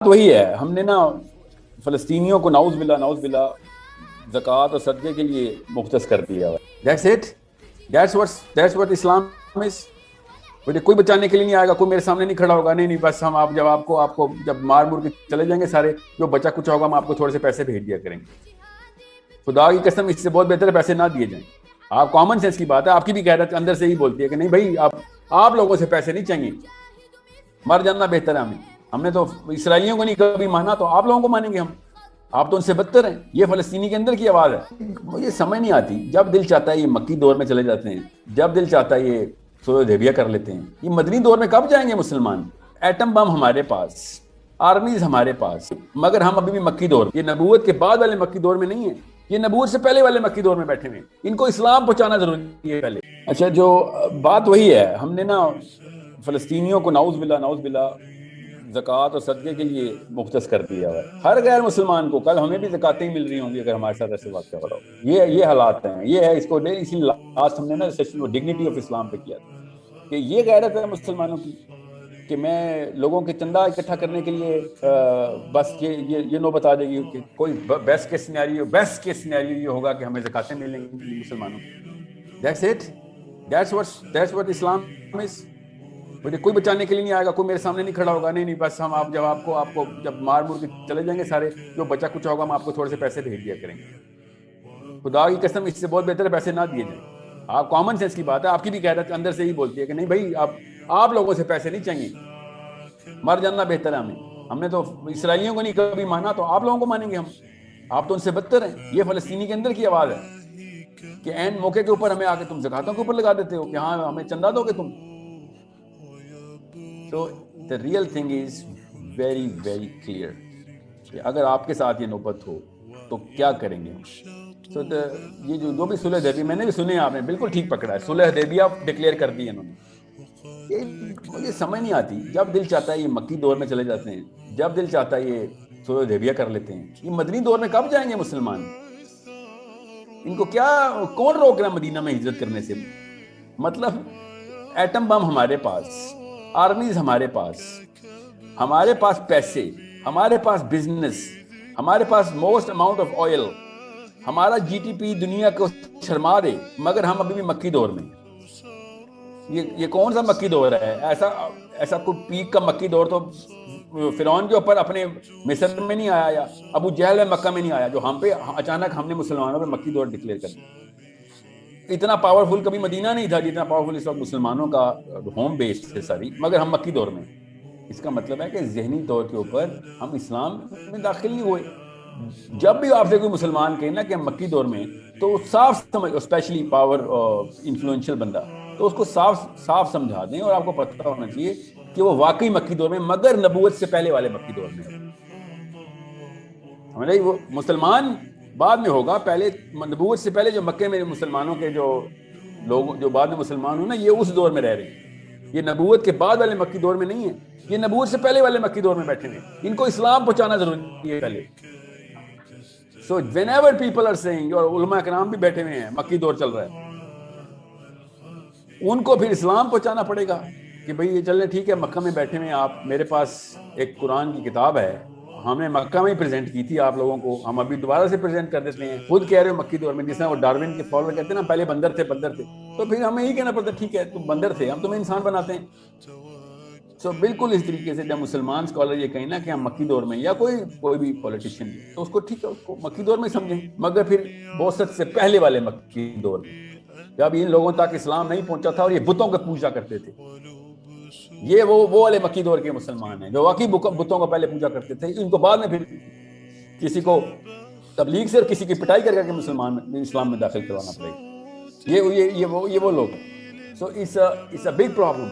وہی ہے، ہم نے نا فلسطینیوں کو نعوذ باللہ زکوٰۃ اور صدقے کے لیے مختص کر دیا ہوا ہے. That's it, that's what Islam is. مجھے کوئی بچانے کے لیے نہیں آئے گا، کوئی میرے سامنے نہیں کھڑا ہوگا. نہیں بس ہم آپ کو جب مار مور کے چلے جائیں گے سارے، جو بچہ کچھ ہوگا ہم آپ کو تھوڑے سے پیسے بھیج دیا کریں گے. خدا کی قسم اس سے بہت بہتر ہے پیسے نہ دیے جائیں. آپ کامن سینس کی بات ہے، آپ کی بھی غیرت اندر سے ہی بولتی ہے کہ نہیں بھائی آپ لوگوں سے پیسے نہیں چاہیے، مر جانا بہتر ہے. ہم نے تو اسرائیلیوں کو نہیں کبھی مانا، تو آپ لوگوں کو مانیں گے ہم؟ آپ تو ان سے بدتر ہیں. یہ فلسطینی کے اندر کی آواز ہے. مجھے سمجھ نہیں آتی، جب دل چاہتا ہے یہ مکی دور میں چلے جاتے ہیں، جب دل چاہتا ہے یہ صلح حدیبیہ کر لیتے ہیں. یہ مدنی دور میں کب جائیں گے مسلمان؟ ایٹم بم ہمارے پاس، آرمیز ہمارے پاس، مگر ہم ابھی بھی مکی دور، یہ نبوت کے بعد والے مکی دور میں نہیں ہیں. یہ نبوت سے پہلے والے مکی دور میں بیٹھے ہوئے ہیں. ان کو اسلام پہنچانا ضروری ہے پہلے. اچھا، جو بات وہی ہے، ہم نے نا فلسطینیوں کو نعوذ باللہ زکوٰۃ اور صدقے کے لیے مختص کر دیا ہوا ہے. ہر غیر مسلمان کو کل ہمیں بھی زکاتیں مل رہی ہوں گی اگر ہمارے ساتھ ایسے واقعہ ہو رہا ہو. یہ حالات ہیں، یہ ہے. اس کو اسی لاسٹ ہم نے نا سیشن ڈگنیٹی آف اسلام پہ کیا تھا کہ یہ غیرت ہے مسلمانوں کی کہ میں لوگوں کے چندہ اکٹھا کرنے کے لیے بس یہ نو بتا دے گی کہ کوئی بیسٹ کیس سینیریو یہ ہوگا کہ ہمیں زکاتیں ملیں گی مسلمانوں کو. That's it, that's what Islam is. مجھے کوئی بچانے کے لیے نہیں آئے گا، کوئی میرے سامنے نہیں کھڑا ہوگا. نہیں بس ہم آپ کو جب مار مور کے چلے جائیں گے سارے، جو بچہ کچھ ہوگا ہم آپ کو تھوڑے سے پیسے بھیج دیا کریں گے. خدا کی قسم اس سے بہت بہتر ہے پیسے نہ دیے جائیں. آپ کامن سینس کی بات ہے، آپ کی بھی غیرت اندر سے ہی بولتی ہے کہ نہیں بھائی آپ لوگوں سے پیسے نہیں چاہیے، مر جانا بہتر ہے. ہم نے تو اسرائیلیوں کو نہیں کبھی مانا، تو آپ لوگوں کو مانیں گے ہم؟ آپ تو ان سے بدتر ہیں. یہ فلسطینی کے اندر کی آواز ہے کہ این موقع کے اوپر ہمیں آ کے تم زکاتوں کے اوپر لگا دیتے ہو کہ ہاں ہمیں چندہ دو گے تم. So the real thing is very very clear کہ اگر آپ کے ساتھ یہ نوبت ہو تو کیا کریں گے ہم. So یہ جو بھی صلح حدیبیہ میں نے بھی سنے، آپ نے بالکل ٹھیک پکڑا ہے. صلح حدیبیہ ڈکلیئر کر دی انہوں نے. مجھے سمجھ نہیں آتی، جب دل چاہتا ہے یہ مکی دور میں چلے جاتے ہیں، جب دل چاہتا ہے یہ صلح حدیبیہ کر لیتے ہیں. یہ مدنی دور میں کب جائیں گے مسلمان؟ ان کو کیا کون روک رہا ہے مدینہ میں ہجرت کرنے سے؟ مطلب ایٹم بم ہمارے پاس، آرمیز ہمارے پاس پیسے، ہمارے پاس بزنس، ہمارے پاس موسٹ اماؤنٹ آف آئل، ہمارا جی ٹی پی دنیا کو شرما دے، مگر ہم ابھی بھی مکی دور میں. یہ کون سا مکی دور ہے؟ ایسا کوئی پیک کا مکی دور تو فرعون کے اوپر اپنے مصر میں نہیں آیا، یا ابو جہل مکہ میں نہیں آیا، جو ہم پہ اچانک ہم نے مسلمانوں پہ مکی دور ڈکلیئر کر دیا. اتنا پاورفل کبھی مدینہ نہیں تھا جتنا پاورفل اس وقت مسلمانوں کا ہوم بیس ہے ساری، مگر ہم مکی دور میں. اس کا مطلب ہے کہ ذہنی طور کے اوپر ہم اسلام میں داخل نہیں ہوئے. جب بھی آپ سے کوئی مسلمان کہے نا کہ ہم مکی دور میں، تو صاف سمجھ، اسپیشلی پاور انفلوئنشل بندہ، تو اس کو صاف سمجھا دیں. اور آپ کو پتہ ہونا چاہیے کہ وہ واقعی مکی دور میں، مگر نبوت سے پہلے والے مکی دور میں. ہمارے وہ مسلمان بعد میں ہوگا، پہلے نبوت سے پہلے جو مکے میں مسلمانوں کے جو لوگ جو بعد میں مسلمان ہوں نا، یہ اس دور میں رہ رہے ہیں. یہ نبوت کے بعد والے مکی دور میں نہیں ہے، یہ نبوت سے پہلے والے مکی دور میں بیٹھے ہیں. ان کو اسلام پہنچانا ضروری ہے پہلے. سو whenever people are saying، اور علماء کرام بھی بیٹھے ہوئے ہیں، مکی دور چل رہا ہے، ان کو پھر اسلام پہنچانا پڑے گا کہ بھئی یہ چلے ٹھیک ہے، مکہ میں بیٹھے ہوئے آپ، میرے پاس ایک قرآن کی کتاب ہے، ہم نے مکہ میں ہی پریزنٹ کی تھی آپ لوگوں کو، ہم ابھی دوبارہ سے پریزنٹ کر دیتے ہیں. خود کہہ رہے ہو مکی دور میں، جس طرح وہ ڈاروین کے فالوور کہتے ہیں نا، پہلے بندر تھے، تو پھر ہمیں یہی کہنا پڑتا ہے ٹھیک ہے تم بندر تھے، ہم تمہیں انسان بناتے ہیں. سو بالکل اس طریقے سے جب مسلمان اسکالر یہ کہیں نا کہ ہم مکی دور میں، یا کوئی بھی پولیٹیشین، تو اس کو ٹھیک ہے، اس کو مکی دور میں سمجھیں، مگر پھر بوست سے پہلے والے مکی دور میں، جب ان لوگوں تک اسلام نہیں پہنچا تھا اور یہ بتوں کو پوجا کرتے تھے. یہ وہ والے مکی دور کے مسلمان ہیں جو واقعی بتوں کو پہلے پوجا کرتے تھے. ان کو بعد میں پھر کسی کو تبلیغ سے اور کسی کی پٹائی کر کے مسلمان اسلام میں داخل کروانا پڑے گا. یہ وہ لوگ. So it's a big problem.